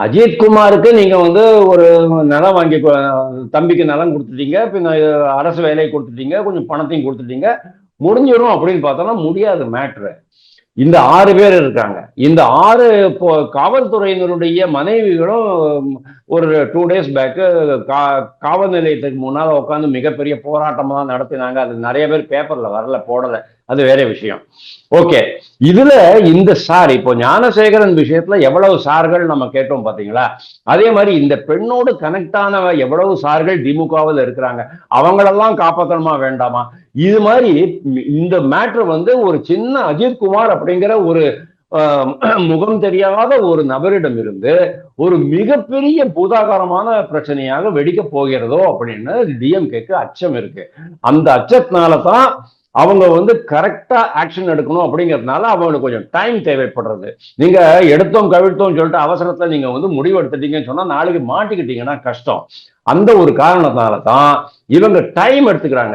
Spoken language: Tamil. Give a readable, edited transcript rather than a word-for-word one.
அஜித்குமாருக்கு நீங்க வந்து ஒரு நிலம் வாங்கி தம்பிக்கு நிலம் கொடுத்துட்டீங்க, பின்ன அரசு வேலையை கொடுத்துட்டீங்க, கொஞ்சம் பணத்தையும் கொடுத்துட்டீங்க, முடிஞ்சிடும் அப்படின்னு பார்த்தோம்னா முடியாது மேட்ரு. இந்த 6 பேர் இருக்காங்க. இந்த 6 காவல்துறையினருடைய மனைவிகளும் ஒரு 2 டேஸ் பேக் காவல் நிலையத்துக்கு முன்னால உட்காந்து மிகப்பெரிய போராட்டமா நடத்தினாங்க. அது நிறைய பேர் பேப்பர்ல வரல, போடல. அது வேற விஷயம். ஓகே, இதுல இந்த சார் இப்போ ஞானசேகரன் விஷயத்துல எவ்வளவு சார்கள் நம்ம கேட்டோம் பாத்தீங்களா? அதே மாதிரி இந்த பெண்ணோடு கனெக்ட் ஆன எவ்வளவு சார்கள் திமுகவில் இருக்கிறாங்க, அவங்களெல்லாம் காப்பாற்றணுமா வேண்டாமா? இது மாதிரி இந்த மேட்ரு வந்து ஒரு சின்ன அஜித்குமார் அப்படிங்கிற ஒரு முகம் தெரியாத ஒரு நபரிடம் இருந்து ஒரு மிகப்பெரிய பூதாகாரமான பிரச்சனையாக வெடிக்க போகிறதோ அப்படின்னு டிஎம்கேக்கு அச்சம் இருக்கு. அந்த அச்சத்தினாலதான் அவங்க வந்து கரெக்டா ஆக்ஷன் எடுக்கணும் அப்படிங்கிறதுனால அவங்களுக்கு கொஞ்சம் டைம் தேவைப்படுறது. நீங்க எடுத்தோம் கவிழ்த்தோம் சொல்லிட்டு அவசரத்துல நீங்க வந்து முடிவு எடுத்துட்டீங்கன்னு சொன்னா நாளைக்கு மாட்டிக்கிட்டீங்கன்னா கஷ்டம். அந்த ஒரு காரணத்தினால தான் இவங்க டைம் எடுத்துக்கிறாங்க.